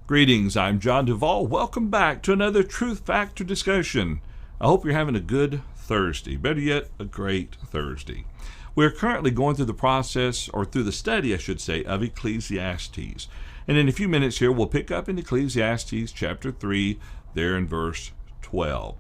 Greetings, I'm John Duvall. Welcome back to another Truth Factor discussion. I hope you're having a good Thursday, better yet, a great Thursday. We're currently going through the process, or through the study, I should say, of Ecclesiastes. And in a few minutes here, we'll pick up in Ecclesiastes chapter 3, there in verse 12.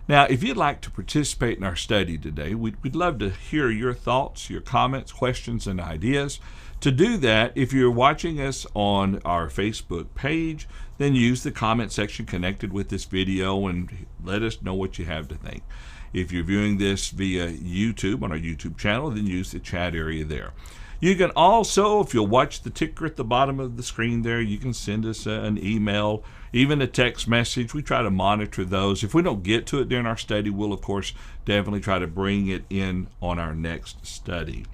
Now, if you'd like to participate in our study today, we'd love to hear your thoughts, your comments, questions, and ideas. To do that, if you're watching us on our Facebook page, then use the comment section connected with this video and let us know what you have to think. If you're viewing this via YouTube, on our YouTube channel, then use the chat area there. You can also, if you'll watch the ticker at the bottom of the screen there, you can send us an email, even a text message. We try to monitor those. If we don't get to it during our study, we'll, of course, definitely try to bring it in on our next study.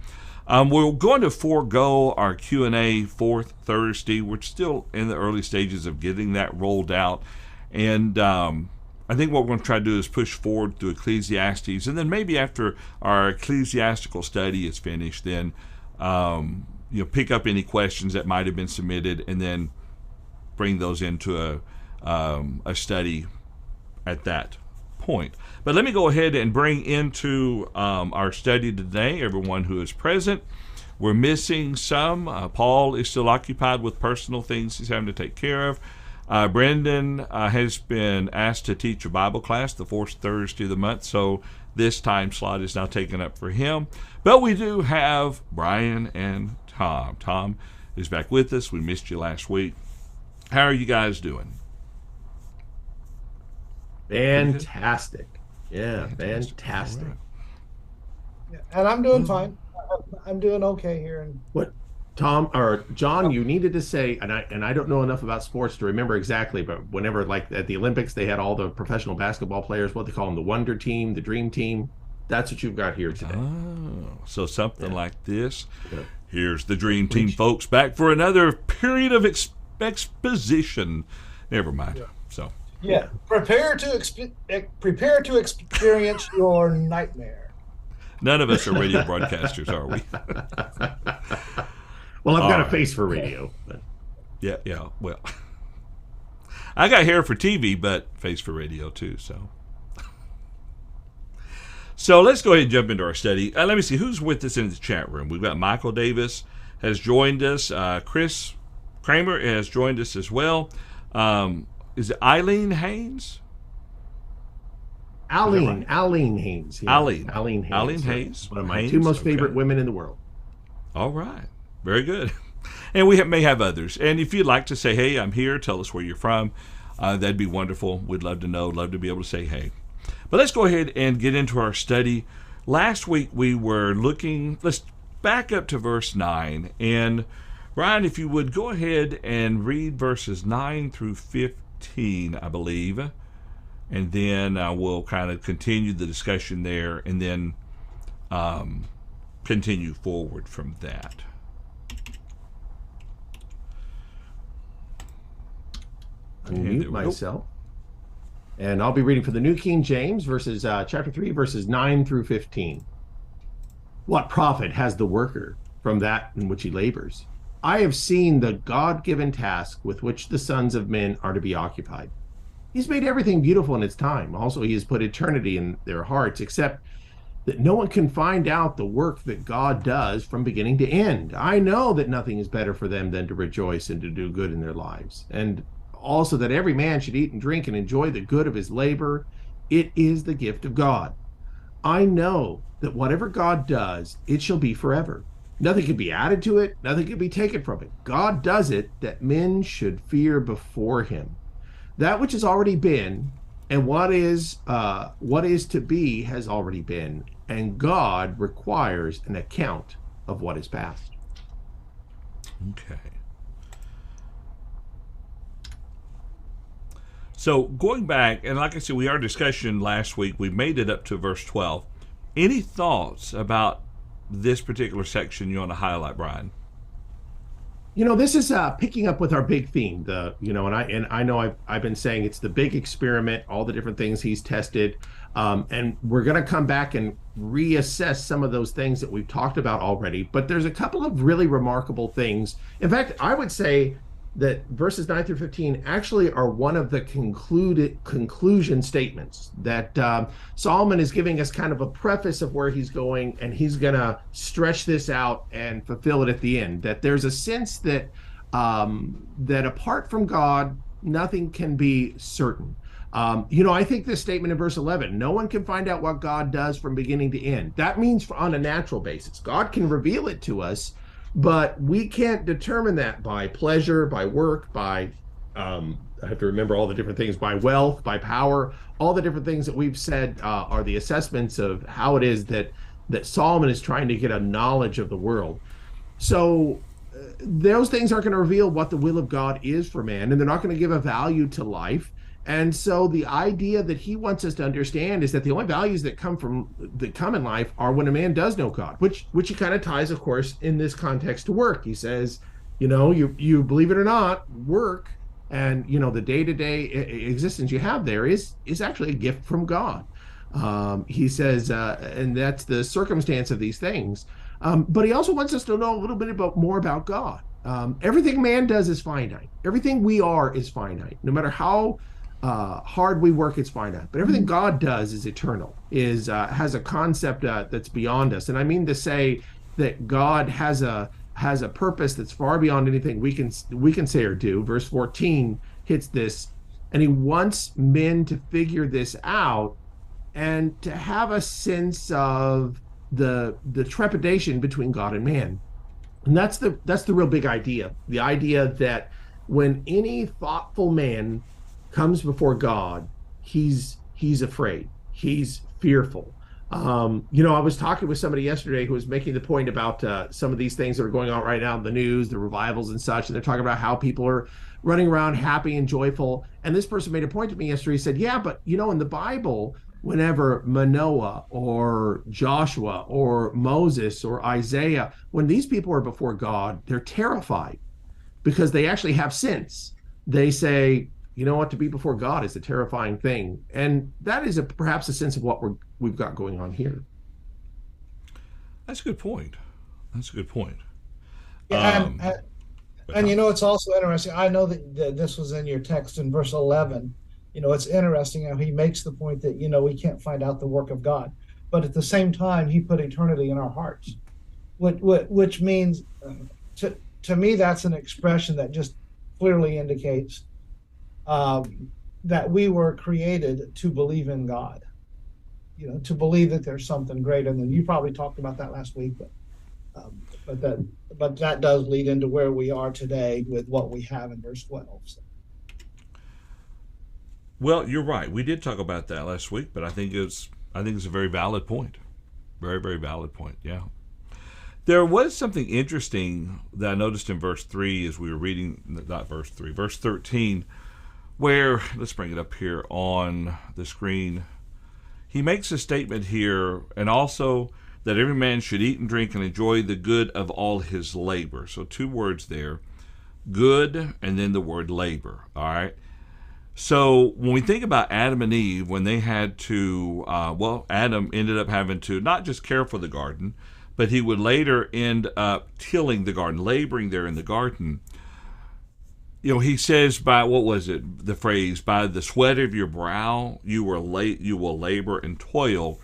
We're going to forego our Q&A fourth Thursday. We're still in the early stages of getting that rolled out. And I think what we're going to try to do is push forward through Ecclesiastes. And then maybe after our ecclesiastical study is finished, then pick up any questions that might have been submitted and then bring those into a study at that point. But let me go ahead and bring into our study today everyone who is present. We're missing some. Paul is still occupied with personal things he's having to take care of. Brendan has been asked to teach a Bible class the fourth Thursday of the month, so this time slot is now taken up for him. But we do have Brian and Tom. Tom is back with us. We missed you last week. How are you guys doing? Fantastic. Yeah, fantastic. Right. Yeah, and I'm doing fine. I'm doing okay here. And what, Tom or John, you needed to say, and I don't know enough about sports to remember exactly, but whenever, like at the Olympics, they had all the professional basketball players, what they call them, the Wonder Team, the Dream Team. That's what you've got here today. Oh, so something like this. Yeah. Here's the Dream Team, folks, back for another period of exposition. Never mind. Yeah. So. Yeah, prepare to experience your nightmare. None of us are radio broadcasters, are we? Well, I've got a face for radio. But. Yeah. Well, I got hair for TV, but face for radio too. So let's go ahead and jump into our study. Let me see who's with us in the chat room. We've got Michael Davis has joined us. Chris Kramer has joined us as well. Is it Eileen Haynes? Eileen Haynes. Yeah. Eileen Haynes. One of my two most favorite women in the world. All right. Very good. And we may have others. And if you'd like to say, hey, I'm here, tell us where you're from, that'd be wonderful. We'd love to know, love to be able to say hey. But let's go ahead and get into our study. Last week we were let's back up to verse 9. And Brian, if you would go ahead and read verses 9 through 15, I believe. And then we'll kind of continue the discussion there and then continue forward from that. Unmute myself. And I'll be reading for the New King James, chapter 3, verses 9 through 15. What profit has the worker from that in which he labors? I have seen the God-given task with which the sons of men are to be occupied. He's made everything beautiful in its time. Also, he has put eternity in their hearts, except that no one can find out the work that God does from beginning to end. I know that nothing is better for them than to rejoice and to do good in their lives. And also that every man should eat and drink and enjoy the good of his labor. It is the gift of God. I know that whatever God does, it shall be forever. Nothing can be added to it. Nothing can be taken from it. God does it that men should fear before him. That which has already been and what is to be has already been. And God requires an account of what is past. Okay. So going back, and like I said, our discussion last week, we made it up to verse 12. Any thoughts about this particular section you want to highlight, Brian? This is picking up with our big theme. And I know I've been saying it's the big experiment, all the different things he's tested, and we're going to come back and reassess some of those things that we've talked about already. But there's a couple of really remarkable things. In fact, I would say that verses 9 through 15 actually are one of the conclusion statements that Solomon is giving us kind of a preface of where he's going, and he's going to stretch this out and fulfill it at the end. That there's a sense that that apart from God, nothing can be certain. I think this statement in verse 11, no one can find out what God does from beginning to end. That means on a natural basis. God can reveal it to us, but we can't determine that by pleasure, by work, by, I have to remember all the different things, by wealth, by power, all the different things that we've said are the assessments of how it is that Solomon is trying to get a knowledge of the world. So those things aren't going to reveal what the will of God is for man, and they're not going to give a value to life. And so the idea that he wants us to understand is that the only values that come in life are when a man does know God, which he kind of ties, of course, in this context to work. He says, you believe it or not, work and the day-to-day existence you have there is actually a gift from God. He says, and that's the circumstance of these things. But he also wants us to know a little bit more about God. Everything man does is finite. Everything we are is finite. No matter how hard we work, it's finite. But everything God does is eternal, has a concept that's beyond us. And I mean to say that God has a purpose that's far beyond anything we can say or do. Verse 14 hits this, and he wants men to figure this out and to have a sense of the trepidation between God and man. And that's the real big idea. The idea that when any thoughtful man comes before God, he's afraid, he's fearful. I was talking with somebody yesterday who was making the point about some of these things that are going on right now in the news, the revivals and such, and they're talking about how people are running around happy and joyful. And this person made a point to me yesterday. He said, yeah, but in the Bible, whenever Manoah or Joshua or Moses or Isaiah, when these people are before God, they're terrified because they actually have sense. They say, to be before God is a terrifying thing. And that is perhaps a sense of what we've got going on here. That's a good point. Yeah, and it's also interesting. I know that this was in your text in verse 11. It's interesting how he makes the point that, we can't find out the work of God. But at the same time, he put eternity in our hearts, which means, to me, that's an expression that just clearly indicates that we were created to believe in God, to believe that there's something greater than you. Probably talked about that last week, but that does lead into where we are today with what we have in verse 12. So. Well, you're right. We did talk about that last week, but I think it's a very valid point. Very, very valid point. Yeah. There was something interesting that I noticed in verse 3 as we were reading, not verse 3, verse 13, where, let's bring it up here on the screen. He makes a statement here, and also that every man should eat and drink and enjoy the good of all his labor. So 2 words there, good, and then the word labor, all right? So when we think about Adam and Eve, when they had to, Adam ended up having to not just care for the garden, but he would later end up tilling the garden, laboring there in the garden. He says by, the phrase, by the sweat of your brow, you will labor and toil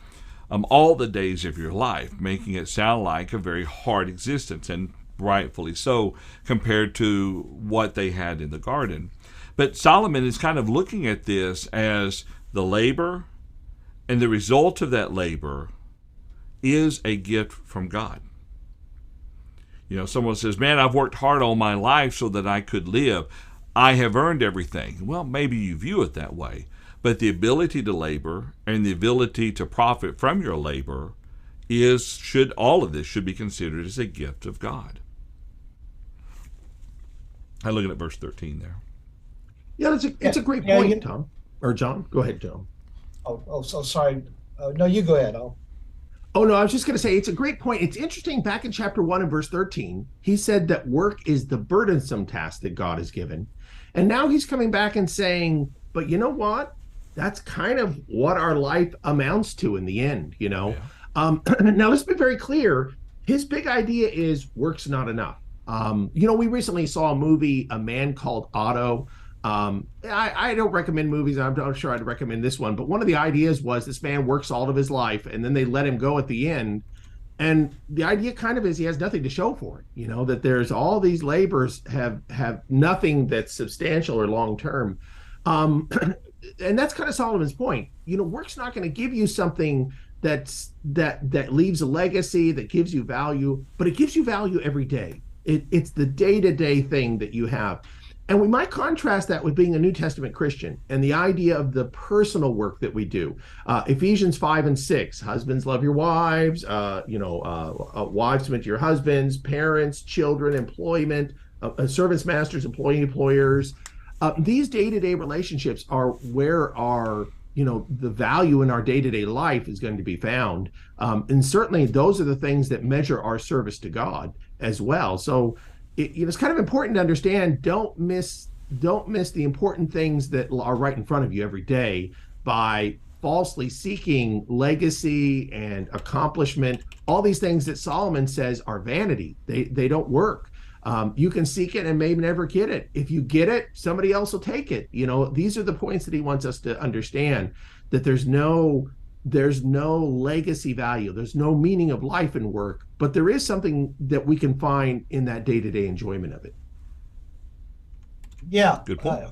all the days of your life, making it sound like a very hard existence, and rightfully so, compared to what they had in the garden. But Solomon is kind of looking at this as the labor, and the result of that labor is a gift from God. Someone says, man, I've worked hard all my life so that I could live. I have earned everything. Well, maybe you view it that way. But the ability to labor and the ability to profit from your labor all of this should be considered as a gift of God. I'm looking at verse 13 there. Yeah, it's a great point, Tom. Or John. Go ahead, John. So sorry. No, you go ahead. Oh, no, I was just going to say, it's a great point. It's interesting, back in chapter 1 and verse 13, he said that work is the burdensome task that God has given. And now he's coming back and saying, but you know what? That's kind of what our life amounts to in the end, Yeah. Now, let's be very clear. His big idea is work's not enough. We recently saw a movie, A Man Called Otto. I don't recommend movies. I'm not sure I'd recommend this one, but one of the ideas was this man works all of his life and then they let him go at the end. And the idea kind of is he has nothing to show for it, that there's all these labors have nothing that's substantial or long term. And that's kind of Solomon's point. Work's not going to give you something that leaves a legacy, that gives you value, but it gives you value every day. It's the day-to-day thing that you have. And we might contrast that with being a New Testament Christian and the idea of the personal work that we do. Ephesians 5:6, husbands, love your wives, wives submit to your husbands, parents, children, employment, servants, masters, employers. These day-to-day relationships are where our the value in our day-to-day life is going to be found. And certainly those are the things that measure our service to God as well. So it's kind of important to understand, don't miss the important things that are right in front of you every day by falsely seeking legacy and accomplishment. All these things that Solomon says are vanity. They don't work. You can seek it and maybe never get it. If you get it, somebody else will take it. These are the points that he wants us to understand, that there's no legacy value. There's no meaning of life in work, but there is something that we can find in that day-to-day enjoyment of it. Yeah, good point.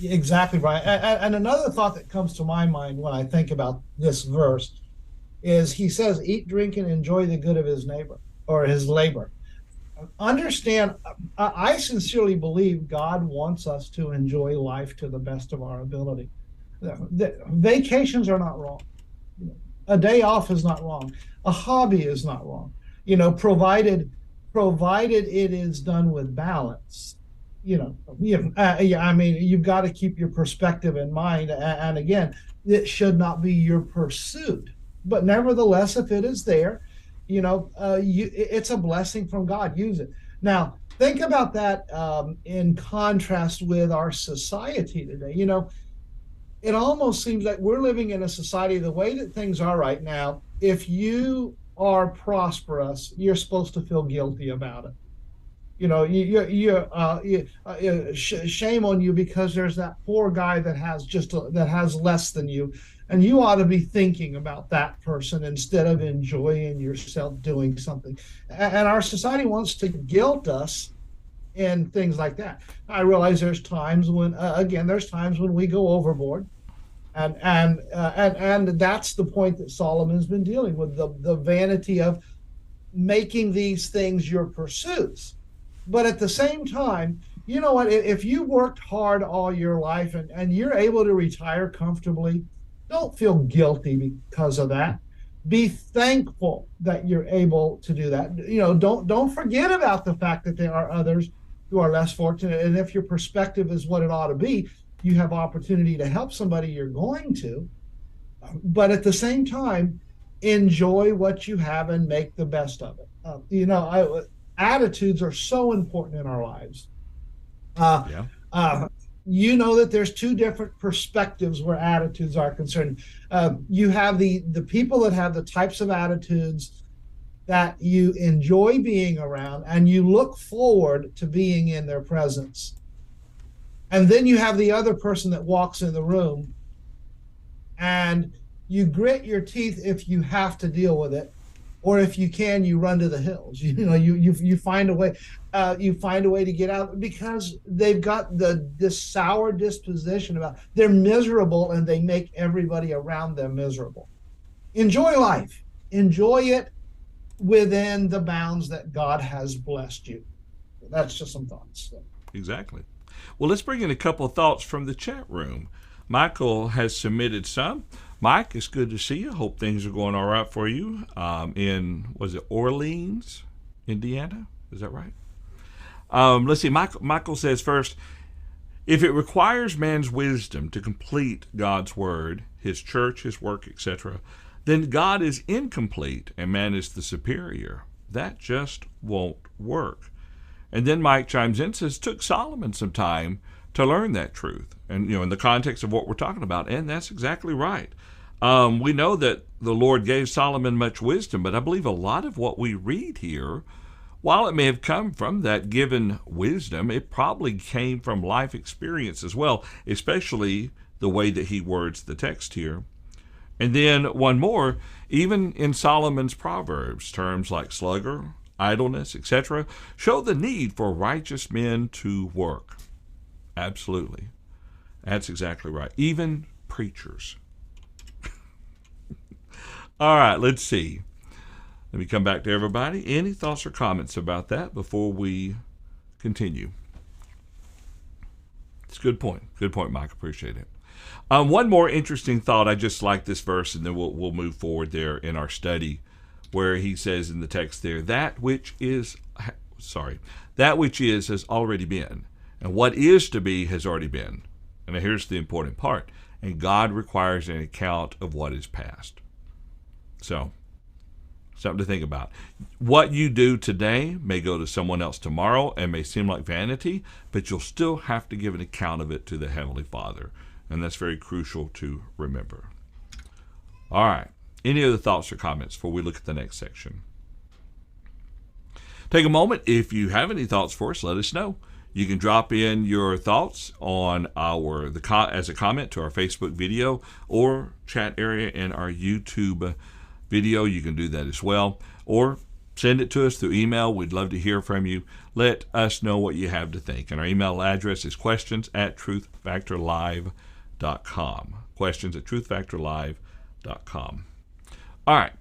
Exactly right. And another thought that comes to my mind when I think about this verse is he says, eat, drink, and enjoy the good of his neighbor or his labor. Understand, I sincerely believe God wants us to enjoy life to the best of our ability. Vacations are not wrong. A day off is not wrong. A hobby is not wrong. Provided it is done with balance. I mean, you've got to keep your perspective in mind. And again, it should not be your pursuit. But nevertheless, if it is there, it's a blessing from God. Use it. Now, think about that in contrast with our society today. It almost seems like we're living in a society, the way that things are right now, if you are prosperous, you're supposed to feel guilty about it. Shame on you because there's that poor guy that has less than you, and you ought to be thinking about that person instead of enjoying yourself doing something. And our society wants to guilt us in things like that. I realize there's times when we go overboard, and that's the point that Solomon's been dealing with, the vanity of making these things your pursuits. But at the same time, you know what? If you worked hard all your life and you're able to retire comfortably, don't feel guilty because of that. Be thankful that you're able to do that. Don't forget about the fact that there are others who are less fortunate. And if your perspective is what it ought to be, you have opportunity to help somebody, you're going to. But at the same time, enjoy what you have and make the best of it. Attitudes are so important in our lives. That there's two different perspectives where attitudes are concerned. You have the people that have the types of attitudes that you enjoy being around and you look forward to being in their presence. And then you have the other person that walks in the room and you grit your teeth if you have to deal with it, or if you can, you run to the hills. You find a way. You find a way to get out because they've got this sour disposition about they're miserable and they make everybody around them miserable. Enjoy life. Enjoy it within the bounds that God has blessed you. That's just some thoughts. Exactly. Well, let's bring in a couple of thoughts from the chat room. Michael has submitted some. Mike, it's good to see you. Hope things are going all right for you was it Orleans, Indiana? Is that right? Let's see. Michael says first, if it requires man's wisdom to complete God's word, his church, his work, etc., then God is incomplete and man is the superior. That just won't work. And then Mike chimes in and says, took Solomon some time to learn that truth. And, in the context of what we're talking about, and that's exactly right. We know that the Lord gave Solomon much wisdom, but I believe a lot of what we read here while it may have come from that given wisdom, it probably came from life experience as well, especially the way that he words the text here. And then one more, even in Solomon's Proverbs, terms like slugger, idleness, etc., show the need for righteous men to work. Absolutely. That's exactly right. Even preachers. All right, let's see. Let me come back to everybody. Any thoughts or comments about that before we continue? It's a good point. Good point, Mike. Appreciate it. One more interesting thought. I just like this verse, and then we'll move forward there in our study, where he says in the text there, that which is has already been, and what is to be has already been. And here's the important part. And God requires an account of what is past. So, something to think about. What you do today may go to someone else tomorrow and may seem like vanity, but you'll still have to give an account of it to the Heavenly Father. And that's very crucial to remember. All right. Any other thoughts or comments before we look at the next section? Take a moment. If you have any thoughts for us, let us know. You can drop in your thoughts on as a comment to our Facebook video or chat area in our YouTube video. You can do that as well. Or send it to us through email. We'd love to hear from you. Let us know what you have to think. And our email address is questions@truthfactorlive.com. Questions@truthfactorlive.com. All right.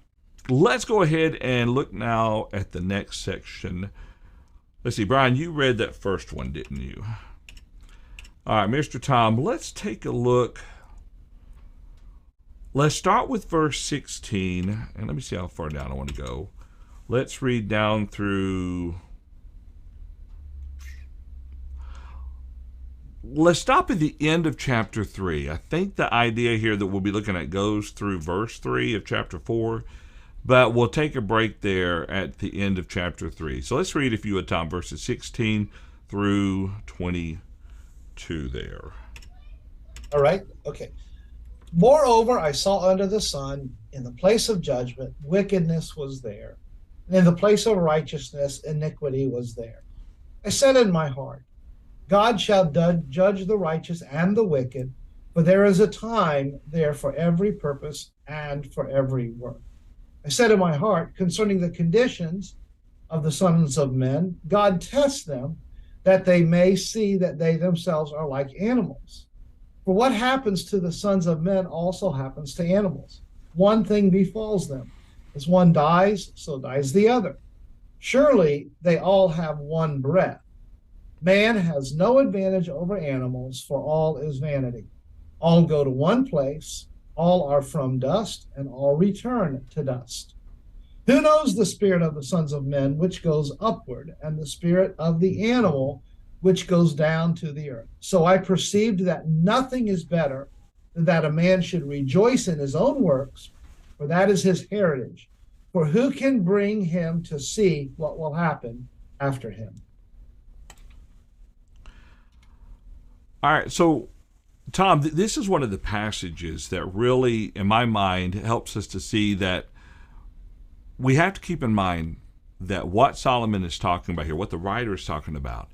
Let's go ahead and look now at the next section. Let's see, Brian, you read that first one, didn't you? All right, Mr. Tom, let's take a look. Let's start with verse 16, and let me see how far down I want to go. Let's read down through... Let's stop at the end of chapter 3. I think the idea here that we'll be looking at goes through verse 3 of chapter 4, but we'll take a break there at the end of chapter 3. So let's read, if you would, Tom, verses 16 through 22 there. All right? Okay. Moreover, I saw under the sun, in the place of judgment, wickedness was there, and in the place of righteousness, iniquity was there. I said in my heart, God shall judge the righteous and the wicked, for there is a time there for every purpose and for every work. I said in my heart, concerning the conditions of the sons of men, God tests them, that they may see that they themselves are like animals. For what happens to the sons of men also happens to animals. One thing befalls them. As one dies, so dies the other. Surely they all have one breath. Man has no advantage over animals, for all is vanity. All go to one place, all are from dust, and all return to dust. Who knows the spirit of the sons of men, which goes upward, and the spirit of the animal, which goes down to the earth? So I perceived that nothing is better than that a man should rejoice in his own works, for that is his heritage. For who can bring him to see what will happen after him? All right, so Tom, this is one of the passages that really, in my mind, helps us to see that we have to keep in mind that what Solomon is talking about here, what the writer is talking about,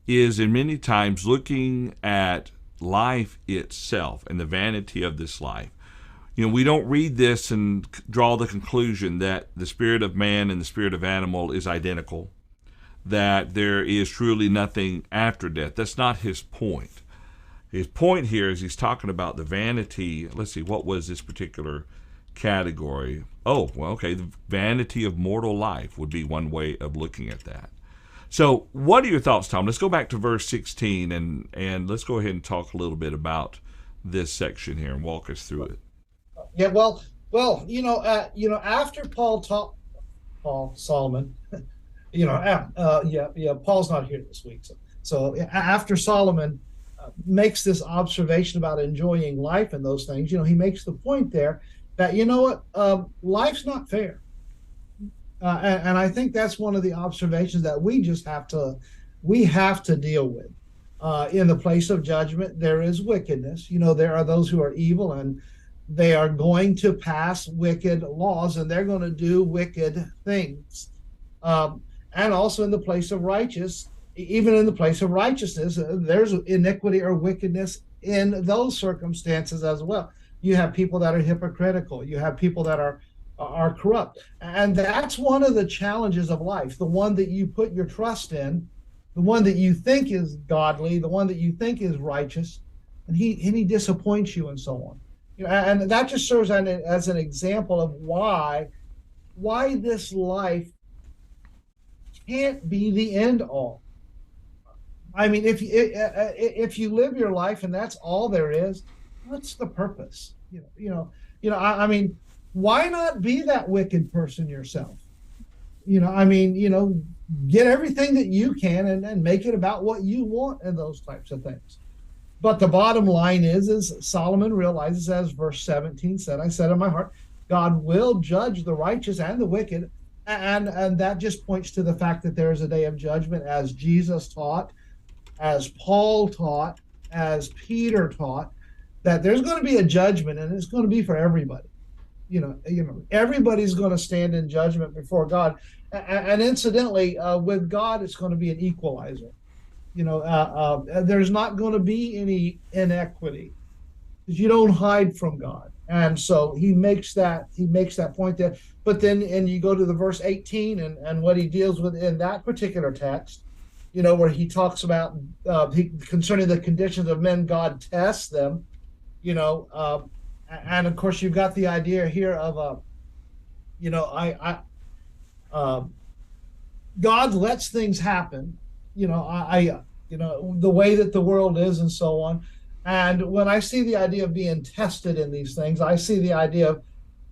is in many times looking at life itself and the vanity of this life. You know, we don't read this and draw the conclusion that the spirit of man and the spirit of animal is identical, that there is truly nothing after death. That's not his point. His point here is he's talking about the vanity. Let's see, what was this particular category? Oh, well, okay, the vanity of mortal life would be one way of looking at that. So what are your thoughts, Tom? Let's go back to verse 16 and let's go ahead and talk a little bit about this section here and walk us through it. Yeah, well, after Solomon, Paul's not here this week. So after Solomon makes this observation about enjoying life and those things, he makes the point there that, life's not fair. And I think that's one of the observations that we have to deal with. In the place of judgment, there is wickedness. There are those who are evil, and they are going to pass wicked laws, and they're going to do wicked things. and also in the place of righteous, even in the place of righteousness, there's iniquity or wickedness in those circumstances as well. You have people that are hypocritical. You have people that are corrupt. And that's one of the challenges of life. The one that you put your trust in, the one that you think is godly, the one that you think is righteous, and he disappoints you and so on. You know, and that just serves as an example of why this life can't be the end all. I mean, if you live your life and that's all there is, what's the purpose? I mean, why not be that wicked person yourself? Get everything that you can and make it about what you want and those types of things. But the bottom line is Solomon realizes, as verse 17 said, I said in my heart, God will judge the righteous and the wicked. And that just points to the fact that there is a day of judgment, as Jesus taught, as Paul taught, as Peter taught, that there's going to be a judgment, and it's going to be for everybody. Everybody's going to stand in judgment before God. And incidentally, with God, it's going to be an equalizer. There's not going to be any inequity, because you don't hide from God. And so he makes that point there. But then, and you go to the verse 18 and what he deals with in that particular text, where he talks about concerning the conditions of men, God tests them, and of course you've got the idea here of God lets things happen, the way that the world is and so on. And when I see the idea of being tested in these things, I see the idea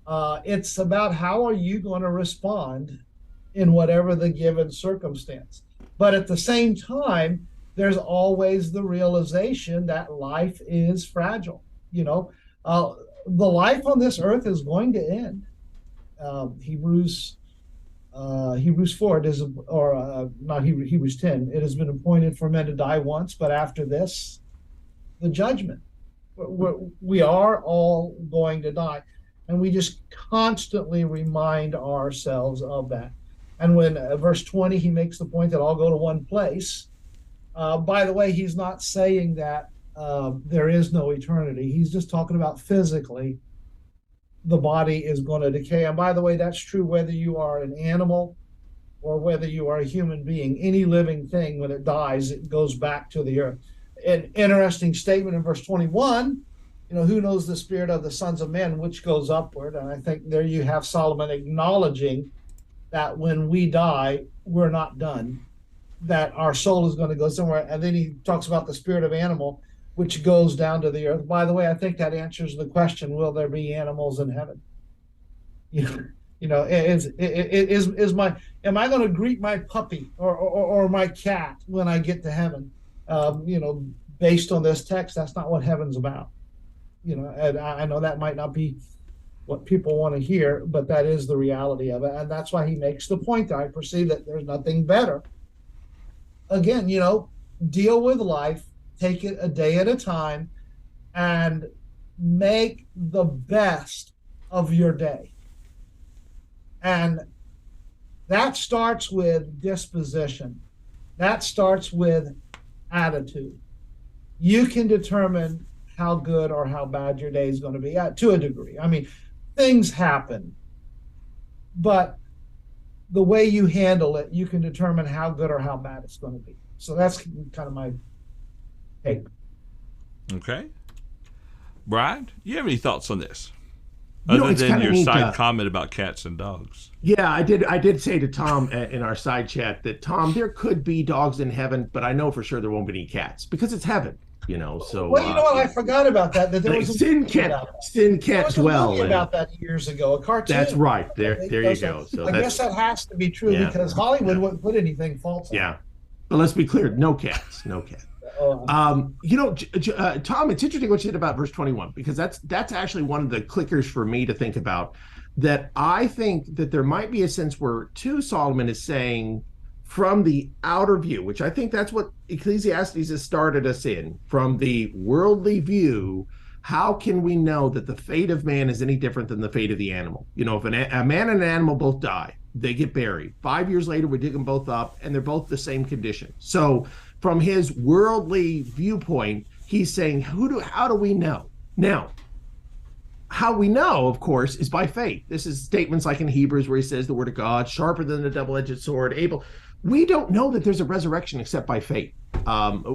of it's about how are you going to respond in whatever the given circumstance. But at the same time, there's always the realization that life is fragile. The life on this earth is going to end. Hebrews 4, it is, or not Hebrews 10. It has been appointed for men to die once, but after this, the judgment. We are all going to die, and we just constantly remind ourselves of that. And when verse 20, he makes the point that I'll go to one place. By the way, he's not saying that there is no eternity. He's just talking about physically the body is going to decay. And by the way, that's true whether you are an animal or whether you are a human being. Any living thing, when it dies, it goes back to the earth. An interesting statement in verse 21, who knows the spirit of the sons of men, which goes upward. And I think there you have Solomon acknowledging that when we die, we're not done, that our soul is going to go somewhere. And then he talks about the spirit of animal, which goes down to the earth. By the way, I think that answers the question, will there be animals in heaven? Am I going to greet my puppy or my cat when I get to heaven? Based on this text, that's not what heaven's about. And I know that might not be what people want to hear, but that is the reality of it. And that's why he makes the point that I perceive that there's nothing better. Again, deal with life, take it a day at a time, and make the best of your day. And that starts with disposition. That starts with attitude. You can determine how good or how bad your day is going to be to a degree. I mean, things happen, but the way you handle it, you can determine how good or how bad it's going to be. So that's kind of my take. Okay. Brian, do you have any thoughts on this? Other than your side comment about cats and dogs. Yeah, I did say to Tom in our side chat that, Tom, there could be dogs in heaven, but I know for sure there won't be any cats because it's heaven. So well, what? I forgot about that. That there was sin can't dwell. About that years ago, a cartoon. That's right. There you go. So I guess that has to be true because Hollywood wouldn't put anything false. Yeah, but let's be clear: no cats, no cats. Tom, it's interesting what you said about verse 21 because that's actually one of the clickers for me to think about. That I think that there might be a sense where Solomon is saying, from the outer view, which I think that's what Ecclesiastes has started us in, from the worldly view, how can we know that the fate of man is any different than the fate of the animal? If a man and an animal both die, they get buried. 5 years later, we dig them both up, and they're both the same condition. So from his worldly viewpoint, he's saying, how do we know? Now, how we know, of course, is by faith. This is statements like in Hebrews where he says the word of God, sharper than a double-edged sword, able. We don't know that there's a resurrection except by faith.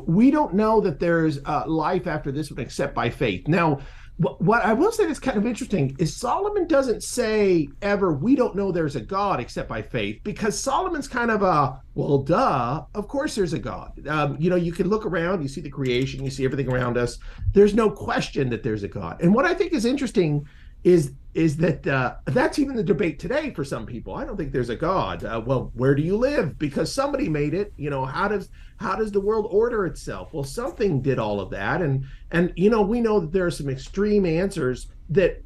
We don't know that there's life after this one except by faith. Now, what I will say that's kind of interesting is Solomon doesn't say ever, we don't know there's a God except by faith, because Solomon's kind of well, duh, of course there's a God. You can look around, you see the creation, you see everything around us. There's no question that there's a God. And what I think is interesting is that that's even the debate today for some people. I don't think there's a God. Well, where do you live? Because somebody made it. How does the world order itself? Well, something did all of that, and we know that there are some extreme answers that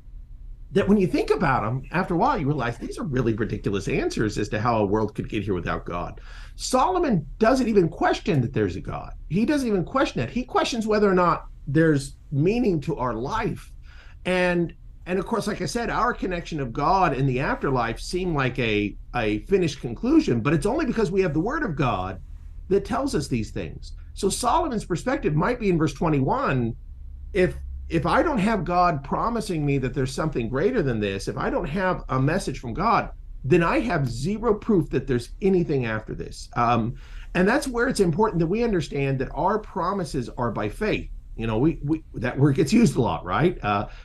when you think about them, after a while you realize these are really ridiculous answers as to how a world could get here without God. Solomon doesn't even question that there's a God. He doesn't even question it. He questions whether or not there's meaning to our life, and of course, like I said, our connection of God in the afterlife seemed like a finished conclusion, but it's only because we have the word of God that tells us these things. So Solomon's perspective might be in verse 21, if I don't have God promising me that there's something greater than this, if I don't have a message from God, then I have zero proof that there's anything after this. And that's where it's important that we understand that our promises are by faith. We that word gets used a lot, right?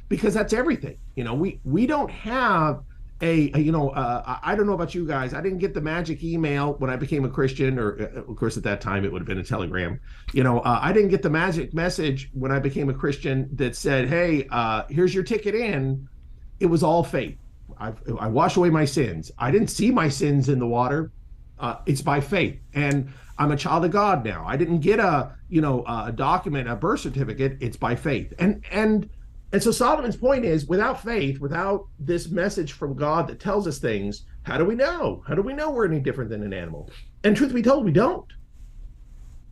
Because that's everything. We don't have I don't know about you guys. I didn't get the magic email when I became a Christian, or of course at that time it would have been a telegram. I didn't get the magic message when I became a Christian that said, hey, here's your ticket in. It was all faith. I washed away my sins. I didn't see my sins in the water. It's by faith, and I'm a child of God now. I didn't get a document, a birth certificate. It's by faith. And so Solomon's point is, without faith, without this message from God that tells us things, how do we know? How do we know we're any different than an animal? And truth be told, we don't.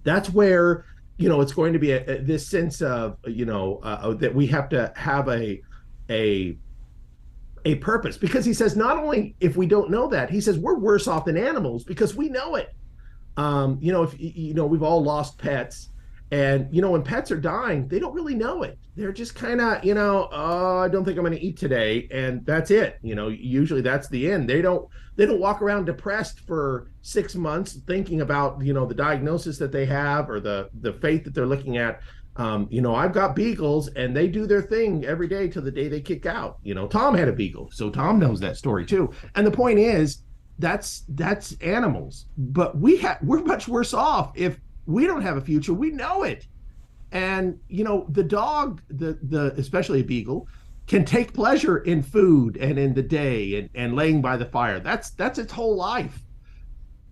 That's where, it's going to be this sense of, that we have to have a purpose, because he says, not only if we don't know that, he says we're worse off than animals because we know it. We've all lost pets, and when pets are dying, they don't really know it. They're just kind of, oh, I don't think I'm going to eat today, and that's it. Usually that's the end. They don't walk around depressed for 6 months thinking about the diagnosis that they have or the fate that they're looking at. I've got beagles, and they do their thing every day till the day they kick out. Tom had a beagle, so Tom knows that story too. And the point is, that's animals, but we're much worse off if we don't have a future. We know it. And the dog, the especially a beagle, can take pleasure in food and in the day and laying by the fire. That's its whole life.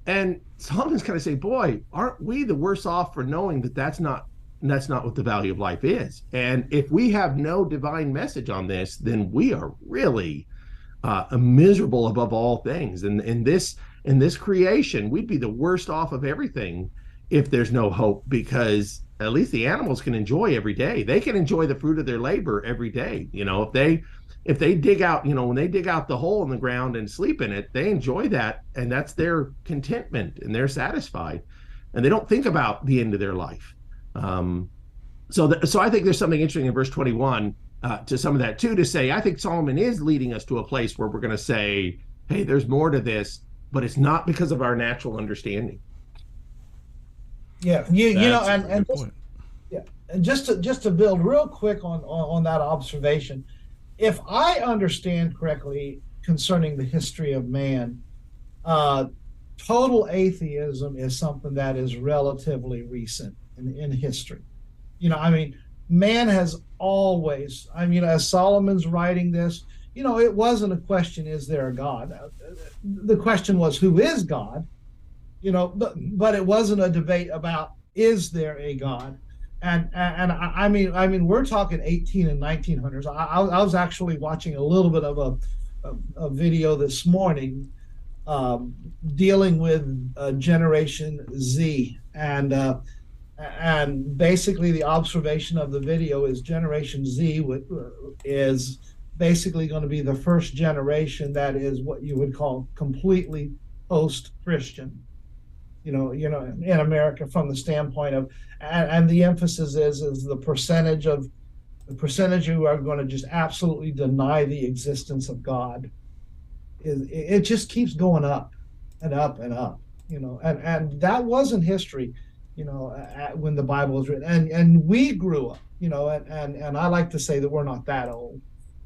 And Solomon's kind of saying, boy, aren't we the worse off for knowing that that's not what the value of life is? And if we have no divine message on this, then we are really miserable above all things. And in this creation, we'd be the worst off of everything if there's no hope, because at least the animals can enjoy every day. They can enjoy the fruit of their labor every day. If they dig out, when they dig out the hole in the ground and sleep in it, they enjoy that, and that's their contentment, and they're satisfied, and they don't think about the end of their life. So I think there's something interesting in verse 21 to some of that too, to say, I think Solomon is leading us to a place where we're going to say, hey, there's more to this, but it's not because of our natural understanding. Yeah, and just to build real quick on that observation, if I understand correctly concerning the history of man, total atheism is something that is relatively recent in history. Man has always, as Solomon's writing this, it wasn't a question, is there a God? The question was, who is God? But it wasn't a debate about, is there a God? And we're talking 18 and 1900s. I was actually watching a little bit of a video this morning dealing with Generation Z, and basically the observation of the video is Generation Z is basically going to be the first generation that is what you would call completely post-Christian. In America, from the standpoint of, and the emphasis is the percentage who are going to just absolutely deny the existence of God. It just keeps going up and up and up, and that wasn't history, when the Bible was written, and we grew up, and I like to say that we're not that old.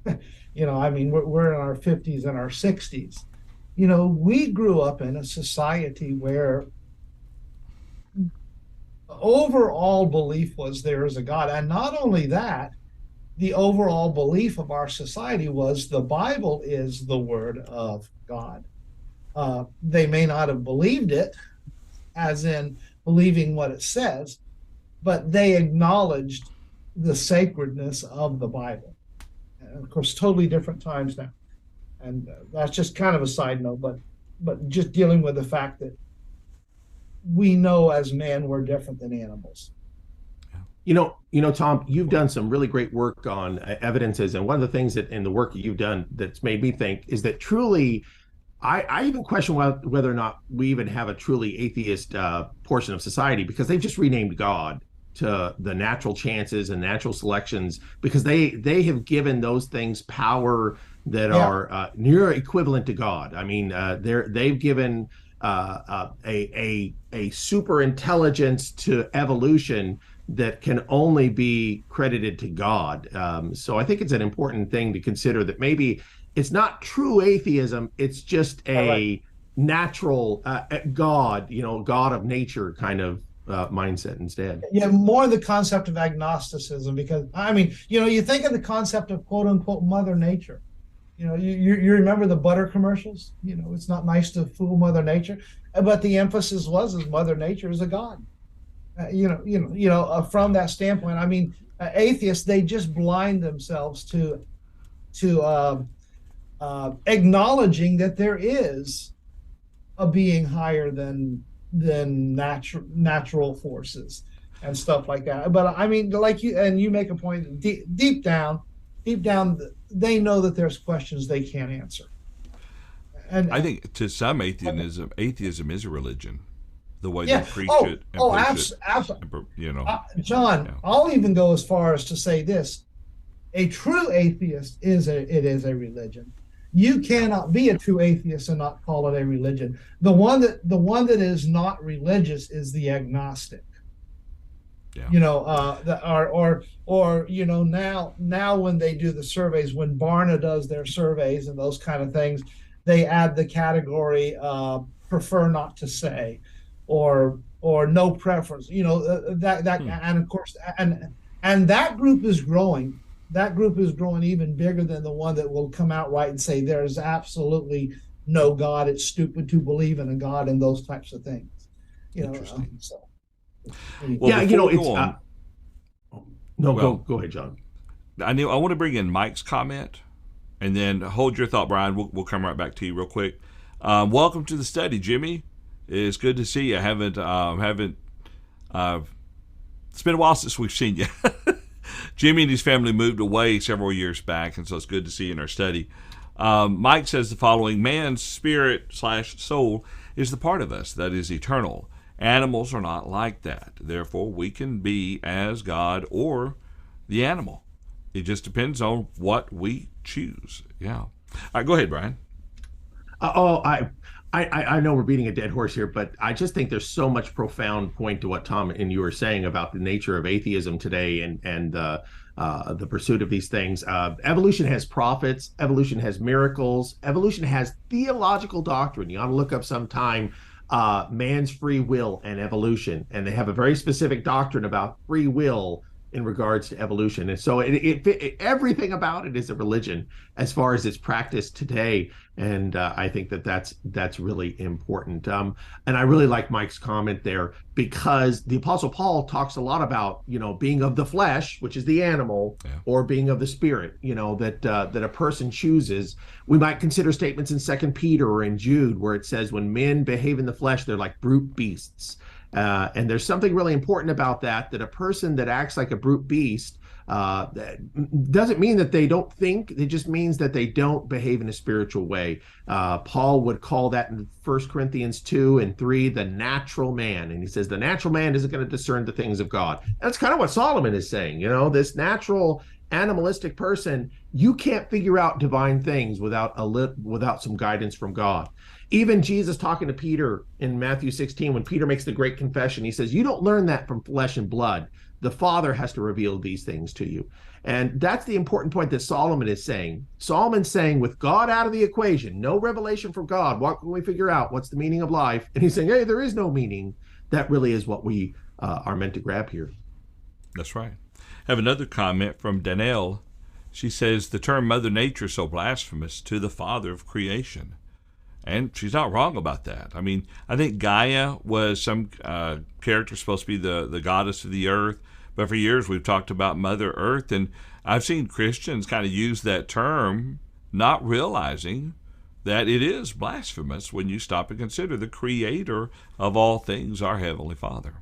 I mean, we're in our 50s and our 60s. We grew up in a society where overall belief was there is a God. And not only that, the overall belief of our society was the Bible is the word of God. They may not have believed it, as in believing what it says, but they acknowledged the sacredness of the Bible. And of course, totally different times now. And that's just kind of a side note, but just dealing with the fact that we know as man we're different than animals. Tom, you've done some really great work on evidences, and one of the things that in the work that you've done that's made me think is that truly, I even question whether or not we even have a truly atheist portion of society, because they've just renamed God to the natural chances and natural selections, because they have given those things power that are near equivalent to God. I mean, they've given a super intelligence to evolution that can only be credited to God. So I think it's an important thing to consider, that maybe it's not true atheism, it's just a natural God, God of nature kind of mindset instead. Yeah, more the concept of agnosticism, because I mean, you think of the concept of quote unquote Mother Nature. You remember the butter commercials? It's not nice to fool Mother Nature, but the emphasis was Mother Nature is a god. From that standpoint, I mean, atheists, they just blind themselves to acknowledging that there is a being higher than natural forces and stuff like that. But I mean, like you make a point, deep down, they know that there's questions they can't answer. And I think to some atheism is a religion, the way they preach it. Absolutely. John, I'll even go as far as to say this: a true atheist is a religion. You cannot be a true atheist and not call it a religion. The one that is not religious is the agnostic. Yeah. Now when they do the surveys, when Barna does their surveys and those kind of things, they add the category prefer not to say, or no preference. And of course, and that group is growing. That group is growing even bigger than the one that will come out right and say there's absolutely no God. It's stupid to believe in a God and those types of things. Interesting. Well, it's go ahead, John. I want to bring in Mike's comment, and then hold your thought, Brian. We'll come right back to you real quick. Welcome to the study, Jimmy. It's good to see you. I haven't it's been a while since we've seen you. Jimmy and his family moved away several years back, and so it's good to see you in our study. Mike says the following: man's spirit/soul is the part of us that is eternal. Animals are not like that. Therefore, we can be as God or the animal. It just depends on what we choose. Yeah. All right, go ahead, Brian. I know we're beating a dead horse here, but I just think there's so much profound point to what Tom and you were saying about the nature of atheism today and the pursuit of these things. Evolution has prophets. Evolution has miracles. Evolution has theological doctrine. You ought to look up sometime man's free will and evolution, and they have a very specific doctrine about free will in regards to evolution. And so everything about it is a religion as far as it's practiced today. And I think that's really important. And I really like Mike's comment there, because the Apostle Paul talks a lot about, being of the flesh, which is the animal, or being of the spirit, that a person chooses. We might consider statements in 2 Peter or in Jude where it says when men behave in the flesh, they're like brute beasts. And there's something really important about that a person that acts like a brute beast That doesn't mean that they don't think. It just means that they don't behave in a spiritual way. Paul would call that in 1 Corinthians 2 and 3 the natural man. And he says the natural man isn't going to discern the things of God. That's kind of what Solomon is saying. You know, this natural animalistic person, you can't figure out divine things without some guidance from God. Even Jesus talking to Peter in Matthew 16, when Peter makes the great confession, he says, you don't learn that from flesh and blood. The Father has to reveal these things to you. And that's the important point that Solomon is saying. Solomon's saying, with God out of the equation, no revelation from God, what can we figure out? What's the meaning of life? And he's saying, hey, there is no meaning. That really is what we are meant to grab here. That's right. I have another comment from Danelle. She says, the term Mother Nature is so blasphemous to the Father of creation. And she's not wrong about that. I mean, I think Gaia was some character supposed to be the goddess of the earth. But for years we've talked about Mother Earth. And I've seen Christians kind of use that term, not realizing that it is blasphemous when you stop and consider the creator of all things, our Heavenly Father.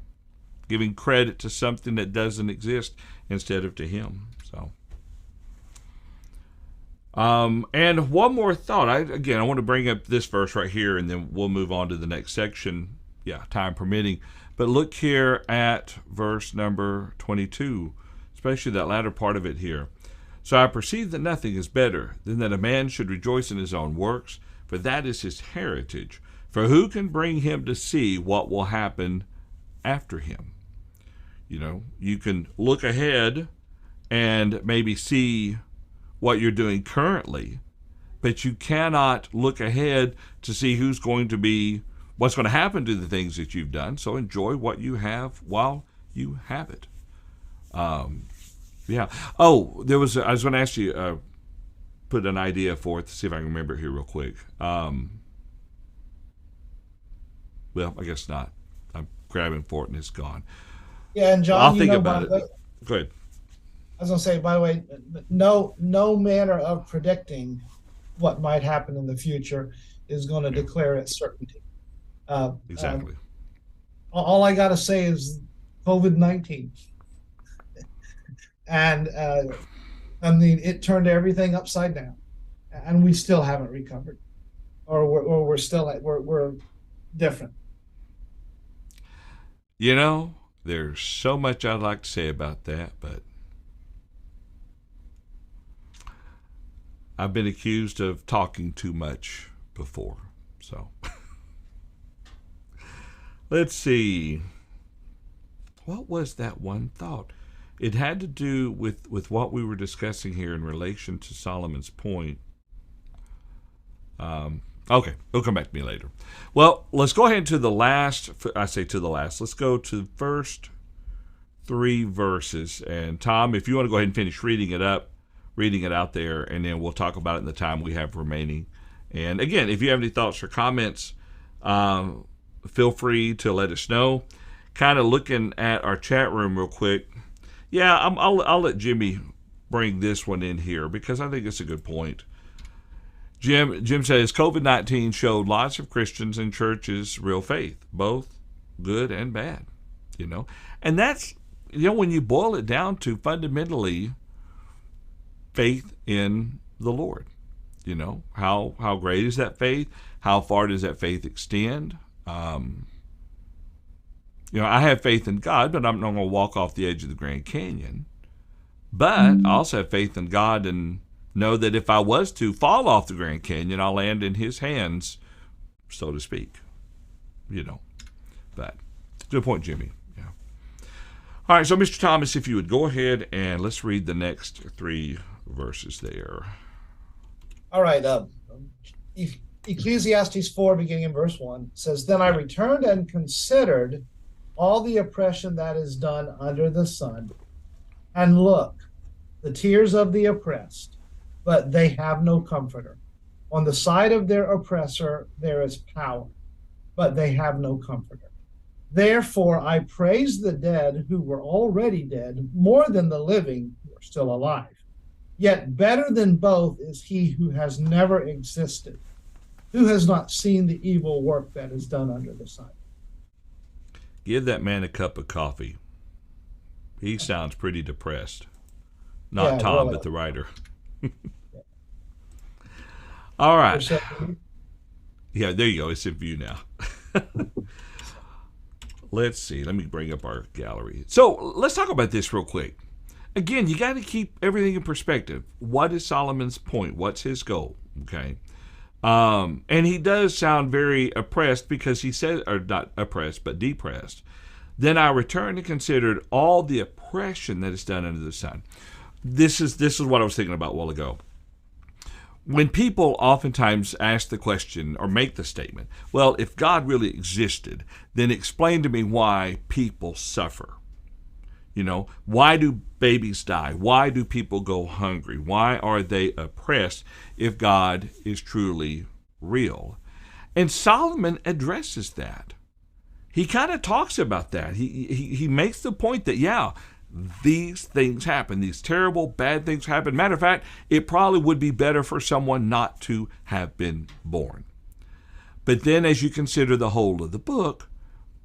Giving credit to something that doesn't exist instead of to him. So, and one more thought. I want to bring up this verse right here, and then we'll move on to the next section. Yeah, time permitting. But look here at verse number 22, especially that latter part of it here. So I perceive that nothing is better than that a man should rejoice in his own works, for that is his heritage. For who can bring him to see what will happen after him? You know, you can look ahead and maybe see what you're doing currently, but you cannot look ahead to see what's going to happen to the things that you've done. So enjoy what you have while you have it. Yeah. Oh, I was going to ask you, put an idea forth to see if I can remember it here real quick. Well, I guess not. I'm grabbing for it and it's gone. Yeah, and John, I'll think about it. Go ahead. I was going to say, by the way, no manner of predicting what might happen in the future is going to declare its certainty. Exactly. All I got to say is COVID-19. And I mean, it turned everything upside down, and we still haven't recovered, or we're still we're different. You know, there's so much I'd like to say about that, but I've been accused of talking too much before. So let's see. What was that one thought? It had to do with what we were discussing here in relation to Solomon's point. Okay, it'll come back to me later. Well, let's go ahead to the last. I say to the last. Let's go to the first 3 verses. And Tom, if you want to go ahead and finish reading it out there, and then we'll talk about it in the time we have remaining. And again, if you have any thoughts or comments, feel free to let us know. Kind of looking at our chat room real quick. Yeah, I'll let Jimmy bring this one in here because I think it's a good point. Jim says, COVID-19 showed lots of Christians and churches real faith, both good and bad, you know. And that's, you know, when you boil it down to fundamentally faith in the Lord, you know. How great is that faith? How far does that faith extend? You know, I have faith in God, but I'm not going to walk off the edge of the Grand Canyon. But I also have faith in God and know that if I was to fall off the Grand Canyon, I'll land in his hands, so to speak. You know, but good point, Jimmy. Yeah. All right, so Mr. Thomas, if you would go ahead and let's read the next 3 verses there. All right. Ecclesiastes 4, beginning in verse 1, says, Then I returned and considered all the oppression that is done under the sun. And look, the tears of the oppressed, but they have no comforter. On the side of their oppressor there is power, but they have no comforter. Therefore I praise the dead who were already dead more than the living who are still alive. Yet better than both is he who has never existed, who has not seen the evil work that is done under the sun. Give that man a cup of coffee. He sounds pretty depressed. Not Yeah, Tom, well, but the writer. All right. Yeah, there you go. It's in view now. Let's see. Let me bring up our gallery. So let's talk about this real quick. Again, you got to keep everything in perspective. What is Solomon's point? What's his goal? Okay. And he does sound very oppressed because he said, or not oppressed, but depressed. Then I returned and considered all the oppression that is done under the sun. This is what I was thinking about a while ago. When people oftentimes ask the question or make the statement, well, if God really existed, then explain to me why people suffer. You know, why do babies die? Why do people go hungry? Why are they oppressed if God is truly real? And Solomon addresses that. He kind of talks about that. He makes the point that, yeah, these things happen. These terrible, bad things happen. Matter of fact, it probably would be better for someone not to have been born. But then as you consider the whole of the book,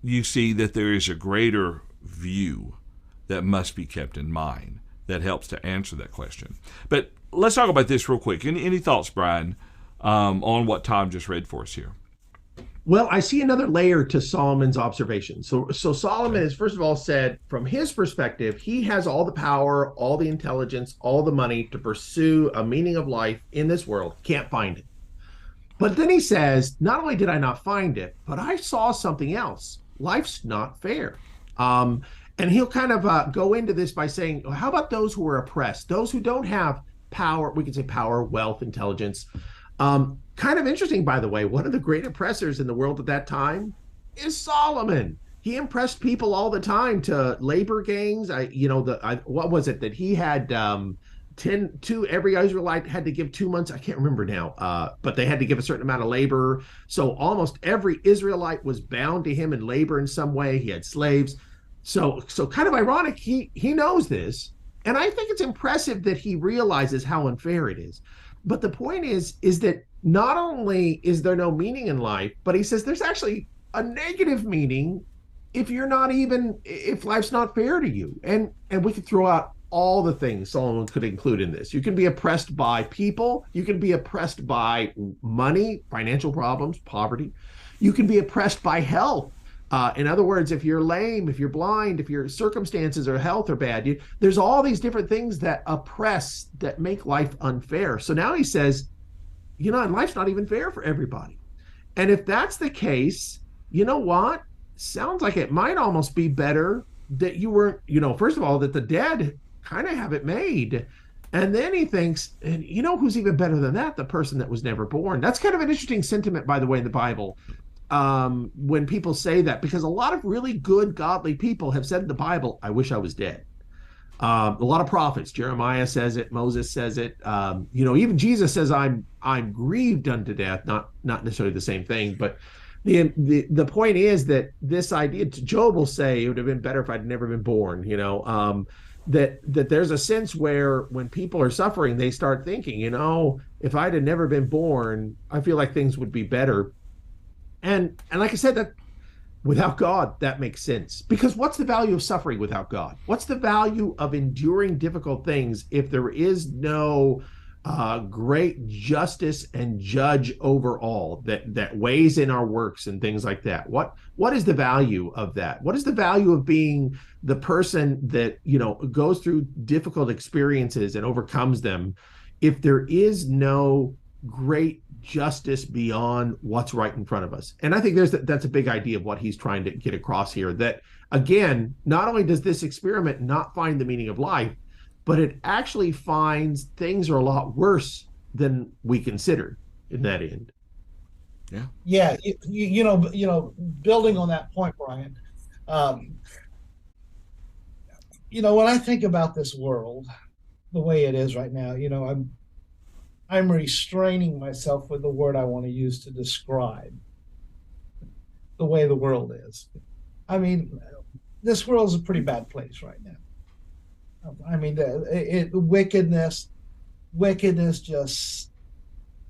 you see that there is a greater view that must be kept in mind that helps to answer that question. But let's talk about this real quick. Any thoughts, Brian, on what Tom just read for us here? Well, I see another layer to Solomon's observation. So Solomon is, first of all, said from his perspective, he has all the power, all the intelligence, all the money to pursue a meaning of life in this world. Can't find it. But then he says, not only did I not find it, but I saw something else. Life's not fair. And he'll kind of go into this by saying, well, how about those who are oppressed, those who don't have power, we could say power, wealth, intelligence. Kind of interesting, by the way, one of the great oppressors in the world at that time is Solomon. He impressed people all the time to labor gangs. What was it that he had 10 to every Israelite had to give 2 months. I can't remember now, but they had to give a certain amount of labor. So almost every Israelite was bound to him in labor in some way. He had slaves. So kind of ironic. He knows this. And I think it's impressive that he realizes how unfair it is. But the point is that not only is there no meaning in life, but he says there's actually a negative meaning if life's not fair to you. And we could throw out all the things Solomon could include in this. You can be oppressed by people. You can be oppressed by money, financial problems, poverty. You can be oppressed by health. In other words, if you're lame, if you're blind, if your circumstances or health are bad, there's all these different things that oppress, that make life unfair. So now he says, and life's not even fair for everybody. And if that's the case, you know what? Sounds like it might almost be better that you weren't, first of all, that the dead kind of have it made. And then he thinks, and who's even better than that? The person that was never born. That's kind of an interesting sentiment, by the way, in the Bible. When people say that, because a lot of really good, godly people have said in the Bible, I wish I was dead. A lot of prophets, Jeremiah says it, Moses says it. Even Jesus says, I'm grieved unto death. Not necessarily the same thing, but the point is that this idea, Job will say, it would have been better if I'd never been born. That there's a sense where when people are suffering, they start thinking, if I'd have never been born, I feel like things would be better. And like I said, that without God, that makes sense. Because what's the value of suffering without God? What's the value of enduring difficult things if there is no great justice and judge over all that weighs in our works and things like that? What is the value of that? What is the value of being the person that goes through difficult experiences and overcomes them if there is no great justice beyond what's right in front of us? And I think that's a big idea of what he's trying to get across here, that again, not only does this experiment not find the meaning of life, but it actually finds things are a lot worse than we considered in that end. Yeah. Building on that point, Brian, when I think about this world the way it is right now, I'm restraining myself with the word I want to use to describe the way the world is. I mean, this world is a pretty bad place right now. I mean, wickedness just,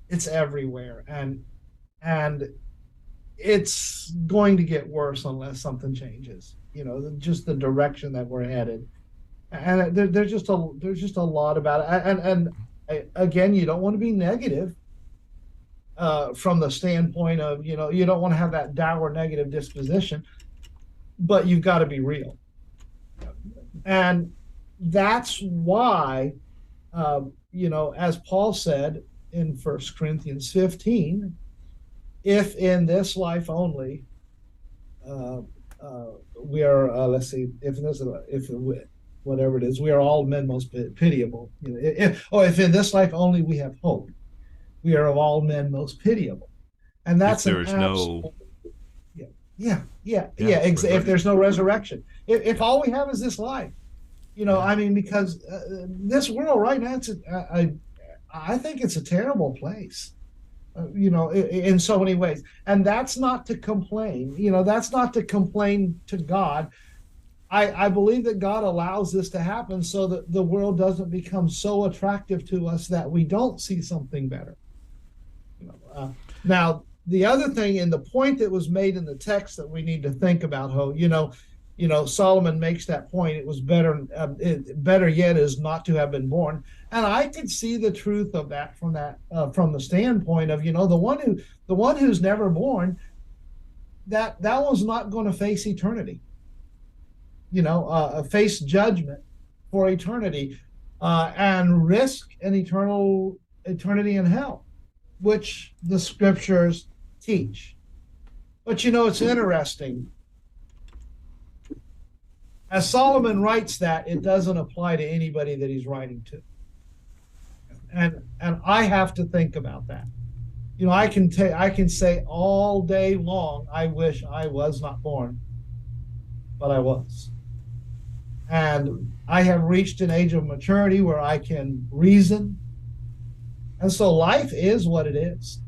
it's everywhere. And it's going to get worse unless something changes, just the direction that we're headed. And there's just a lot about it. Again, you don't want to be negative from the standpoint of, you don't want to have that dour negative disposition, but you've got to be real. And that's why, as Paul said in 1 Corinthians 15, if in this life only we are, let's see, whatever it is, we are all men most pitiable. If in this life only we have hope, we are of all men most pitiable. And that's if there is no if there's no resurrection, if all we have is this life, because this world right now, I think it's a terrible place, in so many ways. And that's not to complain, that's not to complain to God. I believe that God allows this to happen so that the world doesn't become so attractive to us that we don't see something better. Now, the other thing, and the point that was made in the text that we need to think about, Solomon makes that point. It was better yet is not to have been born, and I could see the truth of that from the standpoint of, the one who's never born, that one's not going to face eternity, face judgment for eternity, and risk an eternity in hell, which the scriptures teach. But it's interesting. As Solomon writes that, it doesn't apply to anybody that he's writing to. And I have to think about that. I can say all day long, I wish I was not born, but I was. And I have reached an age of maturity where I can reason. And so life is what it is.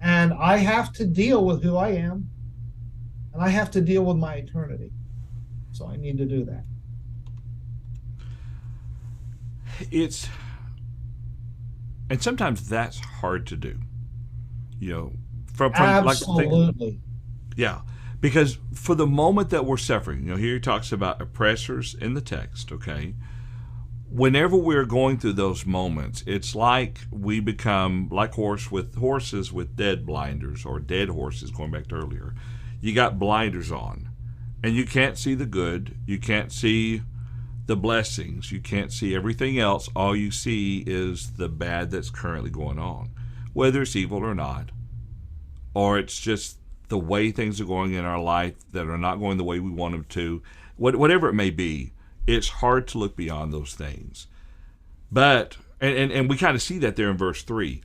And I have to deal with who I am, and I have to deal with my eternity. So I need to do that. And sometimes that's hard to do. From Absolutely. Yeah. Because for the moment that we're suffering, here he talks about oppressors in the text, okay? Whenever we're going through those moments, it's like we become like horses with dead blinders, or dead horses, going back to earlier. You got blinders on, and you can't see the good. You can't see the blessings. You can't see everything else. All you see is the bad that's currently going on, whether it's evil or not, or it's just the way things are going in our life that are not going the way we want them to. Whatever it may be, it's hard to look beyond those things. But, and we kind of see that there in verse 3.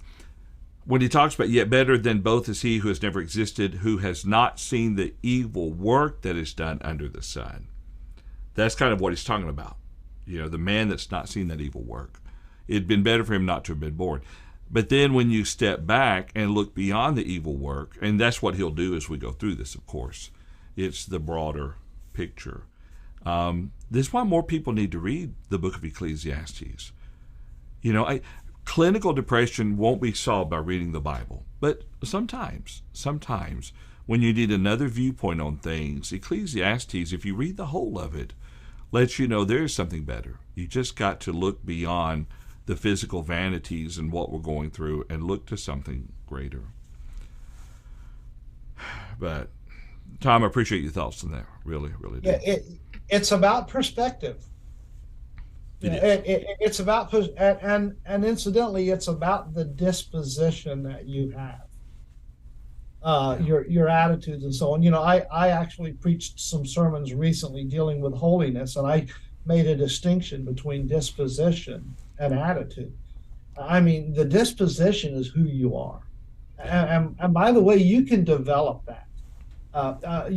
When he talks about, yet better than both is he who has never existed, who has not seen the evil work that is done under the sun. That's kind of what he's talking about. The man that's not seen that evil work. It'd been better for him not to have been born. But then when you step back and look beyond the evil work, and that's what he'll do as we go through this, of course, it's the broader picture. This is why more people need to read the book of Ecclesiastes. Clinical depression won't be solved by reading the Bible, but sometimes when you need another viewpoint on things, Ecclesiastes, if you read the whole of it, lets you know there is something better. You just got to look beyond the physical vanities and what we're going through and look to something greater. But Tom, I appreciate your thoughts on that. Really, really do. Yeah, it's about perspective. It's about, and incidentally, it's about the disposition that you have, your attitudes and so on. I actually preached some sermons recently dealing with holiness, and I made a distinction between disposition and attitude. I mean, the disposition is who you are, and by the way, you can develop that. But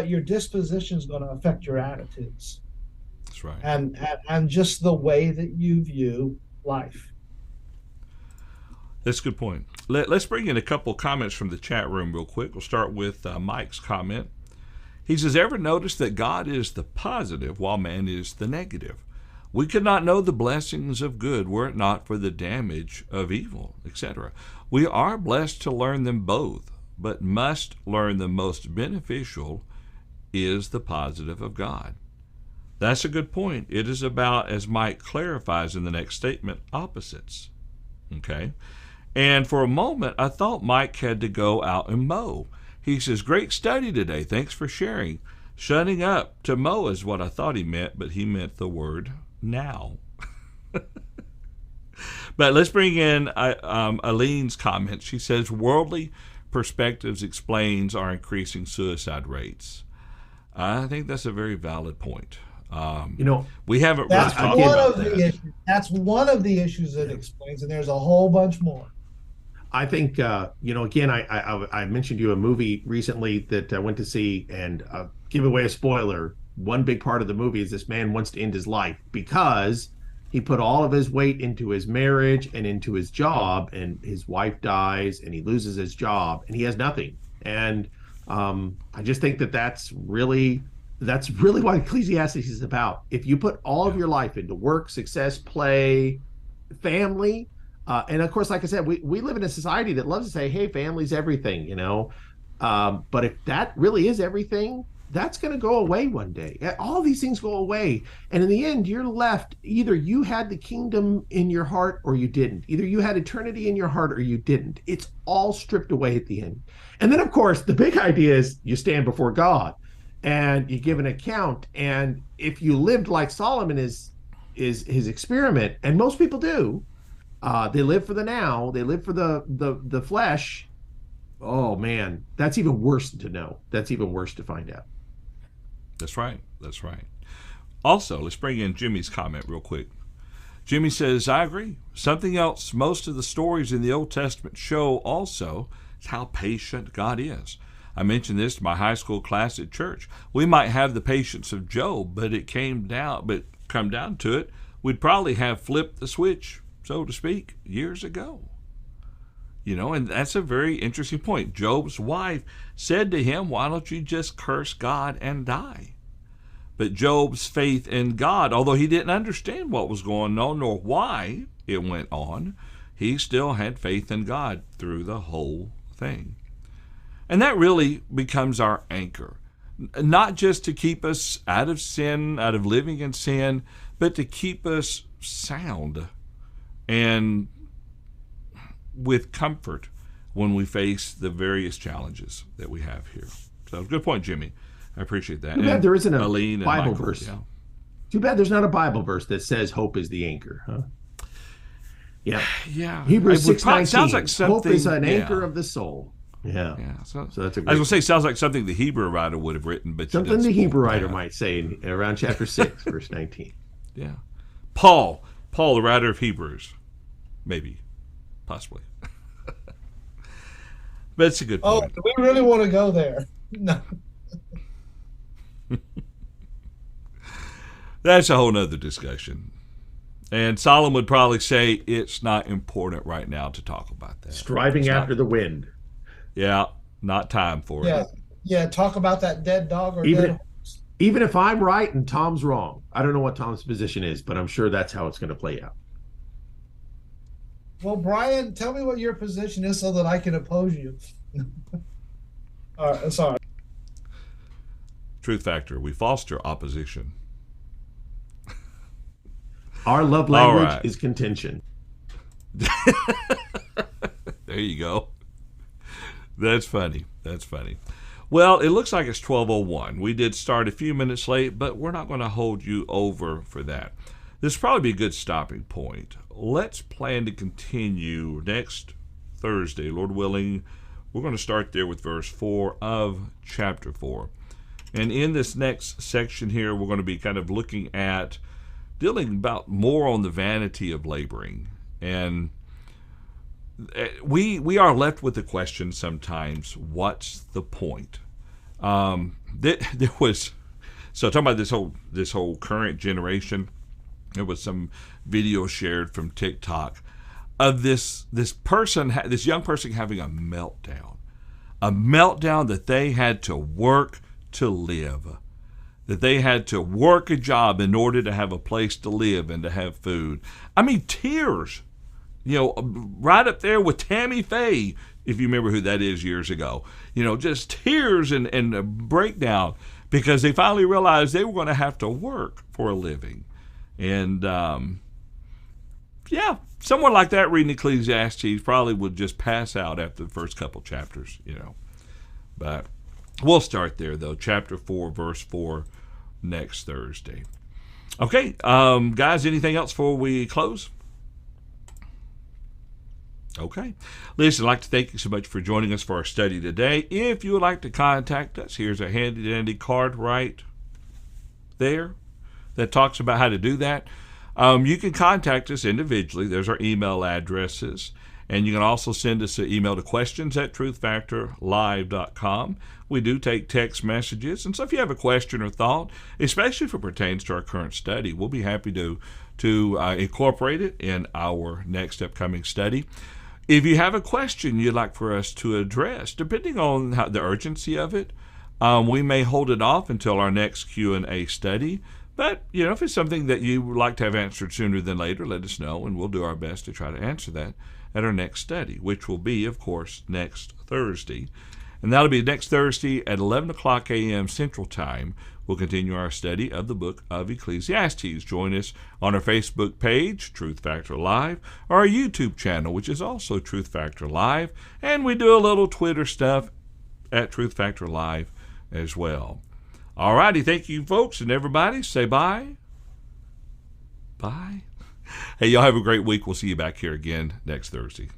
your disposition is going to affect your attitudes. That's right. And just the way that you view life. That's a good point. Let's bring in a couple comments from the chat room real quick. We'll start with Mike's comment. He says, ever notice that God is the positive while man is the negative? We could not know the blessings of good were it not for the damage of evil, etc. We are blessed to learn them both, but must learn the most beneficial is the positive of God. That's a good point. It is about, as Mike clarifies in the next statement, opposites. Okay? And for a moment, I thought Mike had to go out and mow. He says, great study today. Thanks for sharing. Shutting up to mow is what I thought he meant, but he meant the word now. But let's bring in Aleen's comment. She says, worldly perspectives explains our increasing suicide rates. I think that's a very valid point. We haven't really talked about that. That's one of the issues that explains, and there's a whole bunch more. I think, again, I mentioned to you a movie recently that I went to see, and give away a spoiler. One big part of the movie is this man wants to end his life because he put all of his weight into his marriage and into his job, and his wife dies and he loses his job and he has nothing. And I just think that's really what Ecclesiastes is about. If you put all of your life into work, success, play, family, and of course, like I said, we live in a society that loves to say, hey, family's everything, but if that really is everything, that's going to go away one day. All these things go away. And in the end, you're left, either you had the kingdom in your heart or you didn't. Either you had eternity in your heart or you didn't. It's all stripped away at the end. And then, of course, the big idea is you stand before God and you give an account. And if you lived like Solomon is his experiment, and most people do, they live for the now, they live for the flesh. Oh man, that's even worse to know. That's even worse to find out. That's right. Also, let's bring in Jimmy's comment real quick. Jimmy says, I agree. Something else most of the stories in the Old Testament show also is how patient God is. I mentioned this to my high school class at church. We might have the patience of Job, but come down to it, we'd probably have flipped the switch, so to speak, years ago. And that's a very interesting point. Job's wife said to him, why don't you just curse God and die? But Job's faith in God, although he didn't understand what was going on nor why it went on, he still had faith in God through the whole thing. And that really becomes our anchor, not just to keep us out of sin, out of living in sin, but to keep us sound and with comfort when we face the various challenges that we have here. So good point, Jimmy. I appreciate that. Too bad there isn't a Aleen Bible Michael, verse. Yeah. Too bad there's not a Bible verse that says hope is the anchor, huh? Yeah. Hebrews 6:19. Sounds like something. Hope is an anchor of the soul. Yeah. So that's a great. I was gonna say, sounds like something the Hebrew writer would have written, but something the Hebrew writer might say around chapter 6, verse 19. Yeah. Paul, the writer of Hebrews, maybe, possibly. But it's a good point. Oh, do we really want to go there? No. That's a whole nother discussion. And Solomon would probably say it's not important right now to talk about that. Striving after the wind. Yeah, not time for it. Yeah, talk about that dead dog or even dead horse. Even if I'm right and Tom's wrong. I don't know what Tom's position is, but I'm sure that's how it's going to play out. Well, Brian, tell me what your position is so that I can oppose you. All right, sorry. Truth Factor, we foster opposition. Our love language is contention. There you go. That's funny. Well, it looks like it's 12:01. We did start a few minutes late, but we're not going to hold you over for that. This will probably be a good stopping point. Let's plan to continue next Thursday, Lord willing. We're going to start there with verse 4 of chapter 4. And in this next section here, we're going to be kind of looking at dealing about more on the vanity of laboring. And we are left with the question sometimes, what's the point? There was, so talking about this whole current generation, there was some video shared from TikTok of this young person having a meltdown that they had to work to live, that they had to work a job in order to have a place to live and to have food. I mean, tears, right up there with Tammy Faye, if you remember who that is years ago, just tears and a breakdown because they finally realized they were going to have to work for a living. And yeah, someone like that reading Ecclesiastes probably would just pass out after the first couple chapters, But we'll start there, though. Chapter 4, verse 4, next Thursday. Okay, guys, anything else before we close? Okay. Listen, I'd like to thank you so much for joining us for our study today. If you would like to contact us, here's a handy-dandy card right there that talks about how to do that. You can contact us individually. There's our email addresses. And you can also send us an email to questions@truthfactorlive.com. We do take text messages. And so if you have a question or thought, especially if it pertains to our current study, we'll be happy to incorporate it in our next upcoming study. If you have a question you'd like for us to address, depending on the urgency of it, we may hold it off until our next Q&A study. But, if it's something that you would like to have answered sooner than later, let us know, and we'll do our best to try to answer that at our next study, which will be, of course, next Thursday. And that'll be next Thursday at 11 o'clock a.m. Central Time. We'll continue our study of the book of Ecclesiastes. Join us on our Facebook page, Truth Factor Live, or our YouTube channel, which is also Truth Factor Live. And we do a little Twitter stuff at Truth Factor Live as well. All righty, thank you, folks, and everybody. Say bye. Bye. Hey, y'all have a great week. We'll see you back here again next Thursday.